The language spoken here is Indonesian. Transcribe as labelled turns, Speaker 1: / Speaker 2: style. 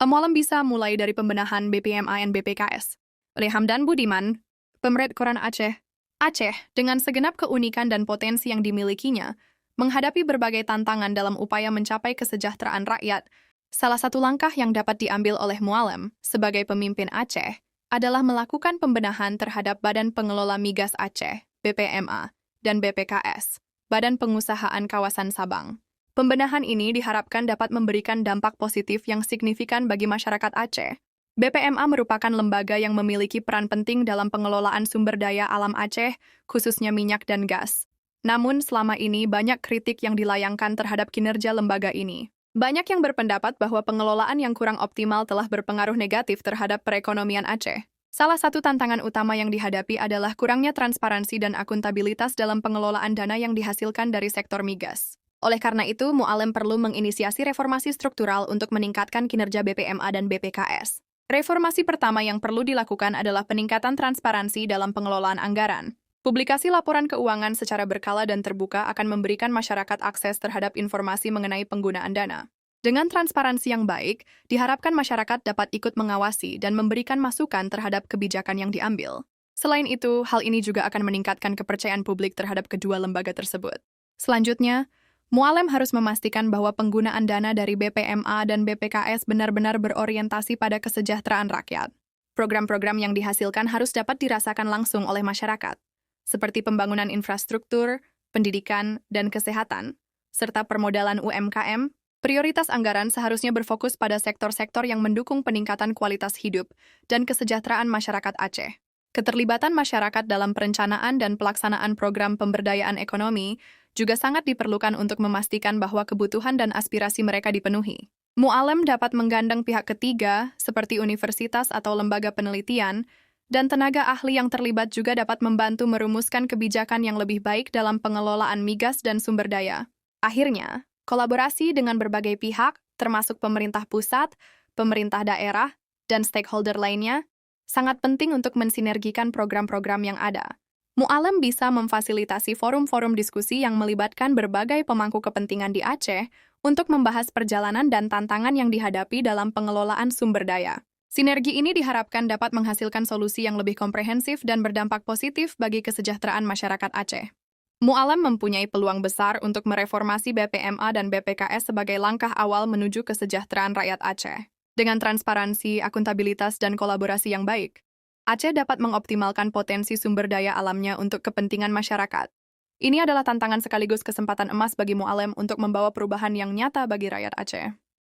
Speaker 1: Mualam bisa mulai dari pembenahan BPMA dan BPKS. Oleh Hamdan Budiman, Pemret Koran Aceh. Aceh, dengan segenap keunikan dan potensi yang dimilikinya, menghadapi berbagai tantangan dalam upaya mencapai kesejahteraan rakyat. Salah satu langkah yang dapat diambil oleh Mualam sebagai pemimpin Aceh adalah melakukan pembenahan terhadap Badan Pengelola Migas Aceh, BPMA, dan BPKS, Badan Pengusahaan Kawasan Sabang. Pembenahan ini diharapkan dapat memberikan dampak positif yang signifikan bagi masyarakat Aceh. BPMA merupakan lembaga yang memiliki peran penting dalam pengelolaan sumber daya alam Aceh, khususnya minyak dan gas. Namun, selama ini banyak kritik yang dilayangkan terhadap kinerja lembaga ini. Banyak yang berpendapat bahwa pengelolaan yang kurang optimal telah berpengaruh negatif terhadap perekonomian Aceh. Salah satu tantangan utama yang dihadapi adalah kurangnya transparansi dan akuntabilitas dalam pengelolaan dana yang dihasilkan dari sektor migas. Oleh karena itu, Mualim perlu menginisiasi reformasi struktural untuk meningkatkan kinerja BPMA dan BPKS. Reformasi pertama yang perlu dilakukan adalah peningkatan transparansi dalam pengelolaan anggaran. Publikasi laporan keuangan secara berkala dan terbuka akan memberikan masyarakat akses terhadap informasi mengenai penggunaan dana. Dengan transparansi yang baik, diharapkan masyarakat dapat ikut mengawasi dan memberikan masukan terhadap kebijakan yang diambil. Selain itu, hal ini juga akan meningkatkan kepercayaan publik terhadap kedua lembaga tersebut. Selanjutnya, Mualim harus memastikan bahwa penggunaan dana dari BPMA dan BPKS benar-benar berorientasi pada kesejahteraan rakyat. Program-program yang dihasilkan harus dapat dirasakan langsung oleh masyarakat, seperti pembangunan infrastruktur, pendidikan, dan kesehatan, serta permodalan UMKM. Prioritas anggaran seharusnya berfokus pada sektor-sektor yang mendukung peningkatan kualitas hidup dan kesejahteraan masyarakat Aceh. Keterlibatan masyarakat dalam perencanaan dan pelaksanaan program pemberdayaan ekonomi juga sangat diperlukan untuk memastikan bahwa kebutuhan dan aspirasi mereka dipenuhi. Mualim dapat menggandeng pihak ketiga, seperti universitas atau lembaga penelitian, dan tenaga ahli yang terlibat juga dapat membantu merumuskan kebijakan yang lebih baik dalam pengelolaan migas dan sumber daya. Akhirnya, kolaborasi dengan berbagai pihak, termasuk pemerintah pusat, pemerintah daerah, dan stakeholder lainnya, sangat penting untuk mensinergikan program-program yang ada. Mualim bisa memfasilitasi forum-forum diskusi yang melibatkan berbagai pemangku kepentingan di Aceh untuk membahas perjalanan dan tantangan yang dihadapi dalam pengelolaan sumber daya. Sinergi ini diharapkan dapat menghasilkan solusi yang lebih komprehensif dan berdampak positif bagi kesejahteraan masyarakat Aceh. Mualim mempunyai peluang besar untuk mereformasi BPMA dan BPKS sebagai langkah awal menuju kesejahteraan rakyat Aceh. Dengan transparansi, akuntabilitas, dan kolaborasi yang baik, Aceh dapat mengoptimalkan potensi sumber daya alamnya untuk kepentingan masyarakat. Ini adalah tantangan sekaligus kesempatan emas bagi Mualim untuk membawa perubahan yang nyata bagi rakyat Aceh.